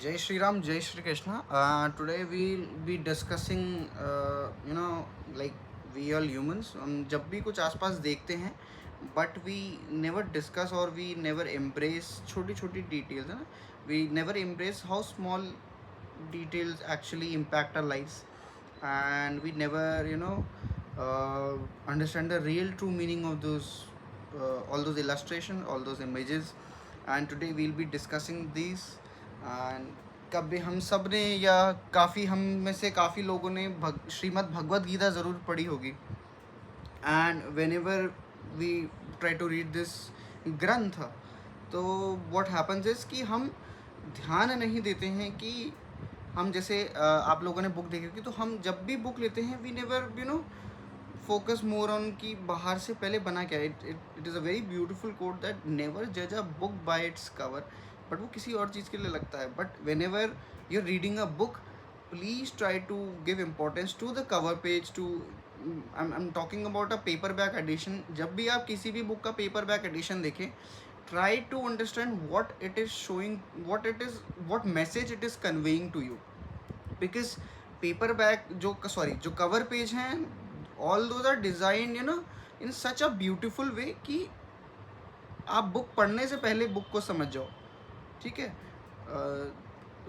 Jai Shri Ram, Jai Shri Krishna. Today we'll be discussing, like we all humans. हम जब भी कुछ आसपास देखते हैं, but we never discuss or we never embrace छोटी छोटी details है ना. We never embrace how small details actually impact our lives, and we never understand the real true meaning of those all those illustrations, all those images. And today we'll be discussing these. And कभी हम सब ने या काफ़ी हम में से काफ़ी लोगों ने श्रीमद् भगवद गीता ज़रूर पढ़ी होगी. And whenever we try to read this ग्रंथ, तो व्हाट हैपन्स इज़ कि हम ध्यान नहीं देते हैं कि हम जैसे आप लोगों ने बुक देखी होगी, तो हम जब भी बुक लेते हैं we never focus more on कि बाहर से पहले बना क्या. It is a very beautiful quote that never जज a book by its cover, but वो किसी और चीज़ के लिए लगता है. But whenever you are reading a book, please try to give importance to the cover page. To I am talking about a paperback edition. जब भी आप किसी भी बुक का पेपर बैक एडिशन देखें, try to understand what it is showing, what message it is conveying to you. Because paperback जो cover page हैं, all those are design in such a beautiful way कि आप book पढ़ने से पहले book को समझ जाओ. ठीक है.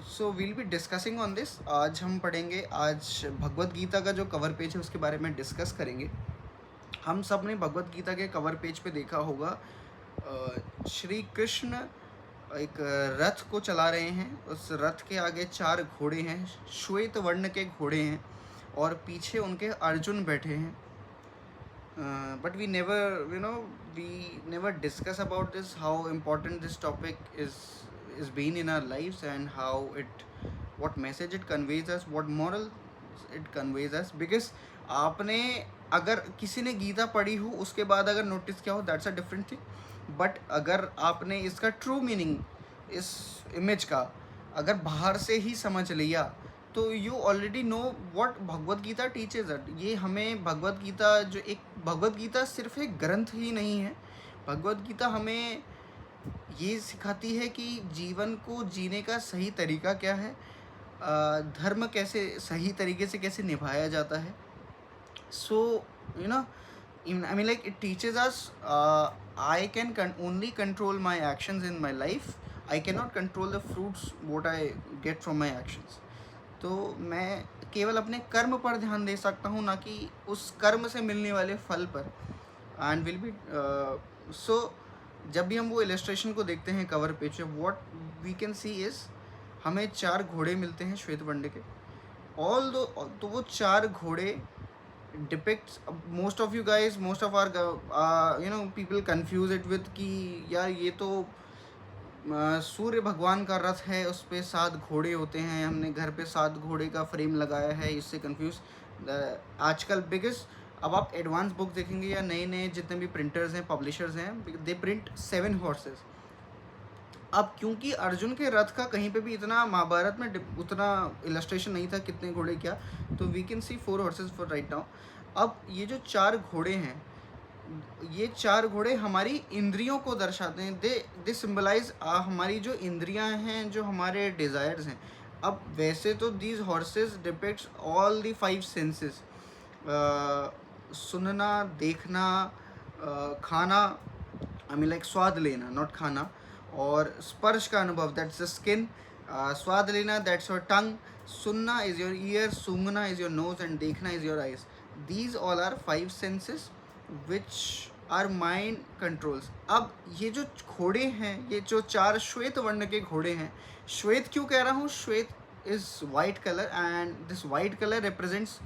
So we'll be discussing on this. आज हम पढ़ेंगे, आज भगवत गीता का जो कवर पेज है उसके बारे में डिस्कस करेंगे. हम सब ने भगवत गीता के कवर पेज पे देखा होगा श्री कृष्ण एक रथ को चला रहे हैं. उस रथ के आगे 4 घोड़े हैं, श्वेत वर्ण के घोड़े हैं, और पीछे उनके अर्जुन बैठे हैं. But we never discuss about this, how important this topic is been in our lives, and how what message it conveys us, what moral it conveys us. Because आपने अगर किसी ने गीता पढ़ी हो उसके बाद अगर नोटिस किया हो, that's a different thing. But अगर आपने इसका ट्रू मीनिंग, इस इमेज का अगर बाहर से ही समझ लिया, तो you already know what Bhagavad Gita teaches at. ये हमें भगवत गीता, जो एक भगवत गीता सिर्फ एक ग्रंथ ही नहीं है. भगवत गीता हमें ये सिखाती है कि जीवन को जीने का सही तरीका क्या है, धर्म कैसे सही तरीके से कैसे निभाया जाता है. So you know I mean, like, it teaches us I can only control my actions in my life. I cannot control the fruits what I get from my actions. तो मैं केवल अपने कर्म पर ध्यान दे सकता हूँ, ना कि उस कर्म से मिलने वाले फल पर. एंड विल बी सो जब भी हम वो इलस्ट्रेशन को देखते हैं कवर पेज पे, what we can see is हमें 4 घोड़े मिलते हैं श्वेत वर्ण के. ऑल दो, तो वो 4 घोड़े depicts most of you guys, most of our people confuse it with कि यार ये तो सूर्य भगवान का रथ है, उस पर 7 घोड़े होते हैं, हमने घर पे 7 घोड़े का फ्रेम लगाया है, इससे कंफ्यूज आजकल. बिकॉज अब आप एडवांस बुक देखेंगे या नए नए जितने भी प्रिंटर्स हैं, पब्लिशर्स हैं, दे प्रिंट 7 हॉर्सेस. अब क्योंकि अर्जुन के रथ का कहीं पे भी इतना महाभारत में उतना इलस्ट्रेशन नहीं था कितने घोड़े क्या, तो we can see 4 horses for right now. अब ये जो 4 घोड़े हैं, ये 4 घोड़े हमारी इंद्रियों को दर्शाते हैं. दे सिम्बलाइज हमारी जो इंद्रियां हैं, जो हमारे डिज़ायर्स हैं. अब वैसे तो these horses depicts all the 5 senses. सुनना, देखना, खाना, आई मीन लाइक स्वाद लेना, नॉट खाना, और स्पर्श का अनुभव, दैट्स द स्किन. स्वाद लेना, दैट्स योर टंग. सुनना इज़ योर ईयर, सूंघना इज़ योर नोज, एंड देखना is your eyes. These all are 5 senses which our mind controls. अब ये जो घोड़े हैं, ये जो 4 श्वेत वर्ण के घोड़े हैं, श्वेत क्यों कह रहा हूँ, श्वेत is white colour, and this white colour represents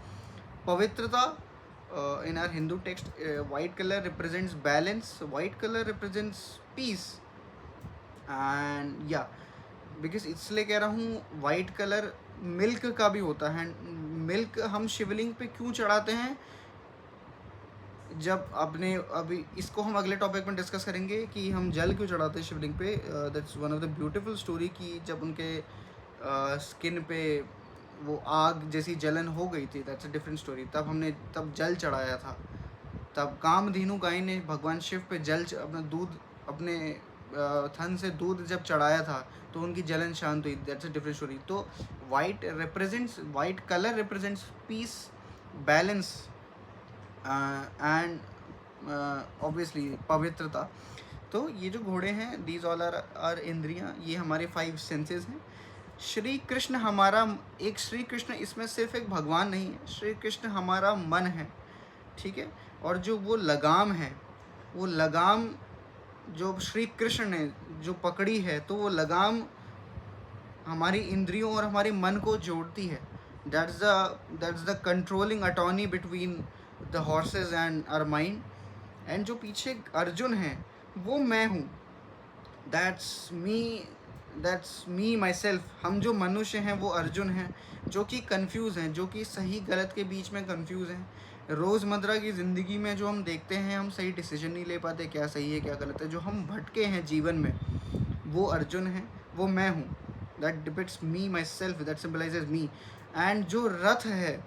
पवित्रता. in our Hindu text, white color represents balance, white color represents peace. and yeah, because इसलिए कह रहा हूँ वाइट कलर मिल्क का भी होता है. मिल्क हम शिवलिंग पे क्यों चढ़ाते हैं, जब आपने अभी इसको हम अगले टॉपिक में डिस्कस करेंगे कि हम जल क्यों चढ़ाते हैं शिवलिंग पे. That's one of the beautiful story कि जब उनके स्किन पे वो आग जैसी जलन हो गई थी, दैट्स अ डिफरेंट स्टोरी. तब जल चढ़ाया था. तब कामधेनु गाय ने भगवान शिव पे अपना दूध अपने थन से दूध जब चढ़ाया था तो उनकी जलन शांत हुई, दैट्स अ डिफरेंट स्टोरी। तो white colour represents peace, balance and obviously पवित्रता। तो ये जो घोड़े हैं, दीज ऑल आर इंद्रियां, ये हमारे 5 सेंसेस हैं। श्री कृष्ण हमारा श्री कृष्ण इसमें सिर्फ एक भगवान नहीं है, श्री कृष्ण हमारा मन है, ठीक है। और जो वो लगाम है, वो लगाम जो श्री कृष्ण ने जो पकड़ी है, तो वो लगाम हमारी इंद्रियों और हमारे मन को जोड़ती है। That's the controlling attorney between the horses and our mind. And जो पीछे अर्जुन है वो मैं हूँ, दैट्स मी माई सेल्फ। हम जो मनुष्य हैं वो अर्जुन हैं, जो कि कंफ्यूज हैं, जो कि सही गलत के बीच में कंफ्यूज हैं। रोज़मर्रा की ज़िंदगी में जो हम देखते हैं, हम सही डिसीजन नहीं ले पाते, क्या सही है क्या गलत है, जो हम भटके हैं जीवन में, वो अर्जुन है, वो मैं हूँ। That depicts me my self, that symbolises me. And जो रथ है,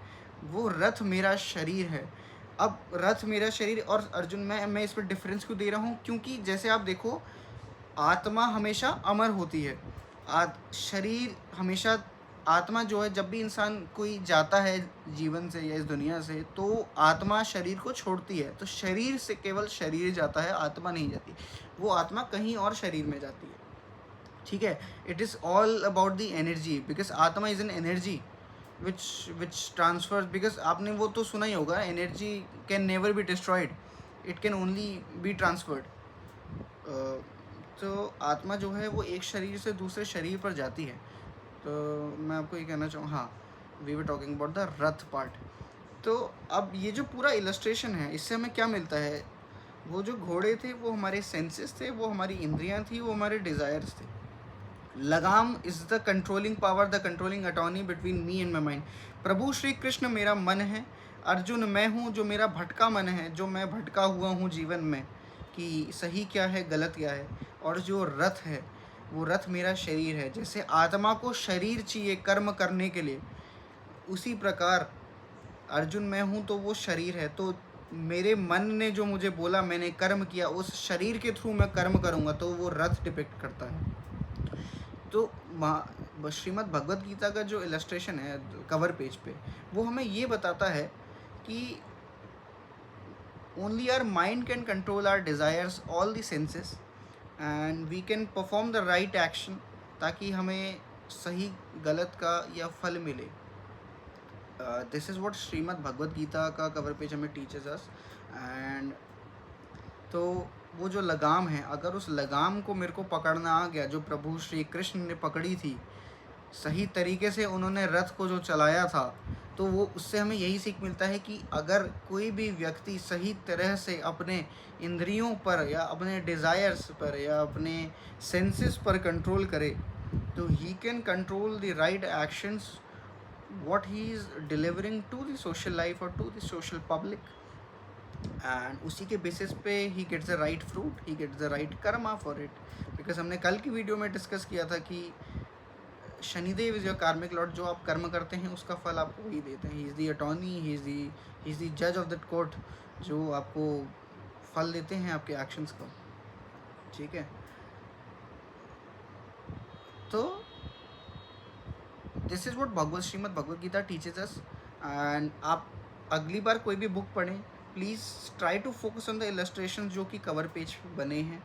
वो रथ मेरा शरीर है। अब रथ मेरा शरीर और अर्जुन, मैं इस पर डिफरेंस क्यों दे रहा हूँ, क्योंकि जैसे आप देखो, आत्मा हमेशा अमर होती है, शरीर हमेशा, आत्मा जो है, जब भी इंसान कोई जाता है जीवन से या इस दुनिया से, तो आत्मा शरीर को छोड़ती है। तो शरीर से केवल शरीर जाता है, आत्मा नहीं जाती, वो आत्मा कहीं और शरीर में जाती है, ठीक है। It is all about the energy, because आत्मा is an energy which transfer, because आपने वो तो सुना ही होगा, energy can never be destroyed, it can only be transferred. तो आत्मा जो है वो एक शरीर से दूसरे शरीर पर जाती है। तो मैं आपको ये कहना चाहूँ, हाँ, we were talking about the rath part. तो अब ये जो पूरा इलस्ट्रेशन है, इससे हमें क्या मिलता है, वो जो घोड़े थे वो हमारे सेंसेस थे, वो हमारी इंद्रियां थी, वो हमारे डिज़ायर्स थे। लगाम is the controlling power, the controlling attorney between me and my mind. प्रभु श्री कृष्ण मेरा मन है, अर्जुन मैं हूँ, जो मेरा भटका मन है, जो मैं भटका हुआ हूँ जीवन में कि सही क्या है गलत क्या है। और जो रथ है, वो रथ मेरा शरीर है। जैसे आत्मा को शरीर चाहिए कर्म करने के लिए, उसी प्रकार अर्जुन मैं हूँ तो वो शरीर है। तो मेरे मन ने जो मुझे बोला, मैंने कर्म किया, उस शरीर के थ्रू मैं कर्म करूँगा, तो वो रथ डिपिक्ट करता है। तो श्रीमद् भगवद गीता का जो इलस्ट्रेशन है कवर पेज पे, वो हमें ये बताता है कि only our mind can control our desires, all the senses, and we can perform the right action, ताकि हमें सही गलत का या फल मिले। This is what Shrimad Bhagavad Gita का कवर पेज हमें टीचर्स अस। एंड तो वो जो लगाम है, अगर उस लगाम को मेरे को पकड़ना आ गया, जो प्रभु श्री कृष्ण ने पकड़ी थी, सही तरीके से उन्होंने रथ को जो चलाया था, तो वो उससे हमें यही सीख मिलता है कि अगर कोई भी व्यक्ति सही तरह से अपने इंद्रियों पर या अपने डिज़ायर्स पर या अपने सेंसेस पर कंट्रोल करे, तो he can control the right actions what he is delivering to the social life or to the social public, and उसी के बेसिस पे he gets the right fruit, he gets the right karma for it। because हमने कल की video में discuss किया था कि शनिदेव इज़ योर कार्मिक लॉर्ड, जो आप कर्म करते हैं उसका फल आपको वही देते हैं। He is the attorney, he is the जज ऑफ दैट कोर्ट, जो आपको फल देते हैं आपके एक्शंस का, ठीक है। तो this is what Shrimad Bhagavad Gita teaches us. And आप अगली बार कोई भी बुक पढ़ें, please try to focus on the illustration जो कि कवर पेज पे बने हैं।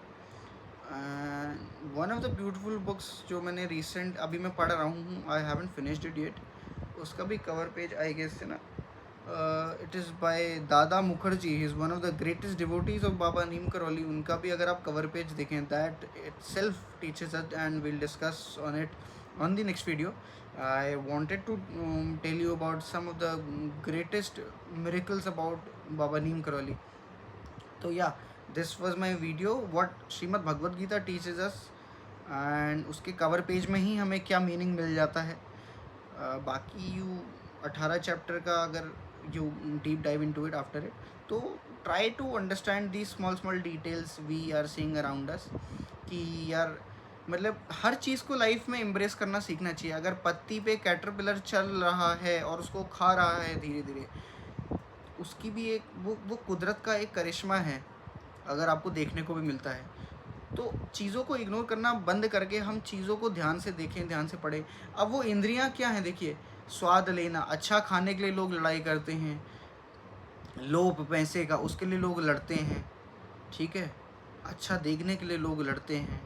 One of the beautiful books जो मैंने रिसेंट अभी मैं पढ़ रहा हूँ, I haven't finished it yet, उसका भी कवर पेज आई गेस है ना, it is by Dada Mukherjee, he is one of the greatest devotees of Baba Neem Karoli. उनका भी अगर आप कवर पेज देखें, that itself teaches us, and will discuss on it on the next video. I wanted to tell you about some of the greatest miracles about Baba Neem Karoli. So yeah, this was my video what Srimad Bhagavad Gita teaches us, and उसके cover page में ही हमें क्या meaning मिल जाता है। बाकी 18 chapter का अगर you deep dive into it after it, तो try to understand the small details we are seeing around us, कि यार मतलब हर चीज़ को लाइफ में एम्ब्रेस करना सीखना चाहिए। अगर पत्ती पे कैटरपिलर चल रहा है और उसको खा रहा है धीरे धीरे, उसकी भी एक वो कुदरत का एक करिश्मा है, अगर आपको देखने को भी मिलता है। तो चीज़ों को इग्नोर करना बंद करके हम चीज़ों को ध्यान से देखें, ध्यान से पढ़ें। अब वो इंद्रियां क्या हैं, देखिए, स्वाद लेना, अच्छा खाने के लिए लोग लड़ाई करते हैं, लोभ पैसे का उसके लिए लोग लड़ते हैं, ठीक है, अच्छा देखने के लिए लोग लड़ते हैं,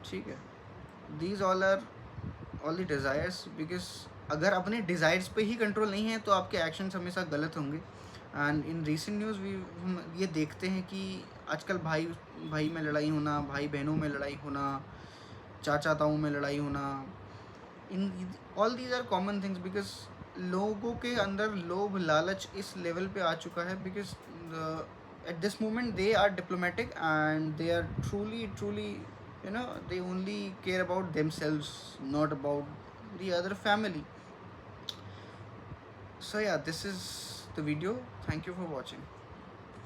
ठीक है। These all the desires, because अगर अपने डिज़ायर्स पे ही कंट्रोल नहीं है तो आपके एक्शंस हमेशा गलत होंगे। एंड इन रीसेंट न्यूज़ हम ये देखते हैं कि आजकल भाई भाई में लड़ाई होना, भाई बहनों में लड़ाई होना, चाचा ताऊ में लड़ाई होना, in all these are common things, because लोगों के अंदर लोभ लालच इस लेवल पे आ चुका है, because at this moment they are diplomatic and they are truly, they only care about themselves, not about the other family. So yeah, this is the video. Thank you for watching.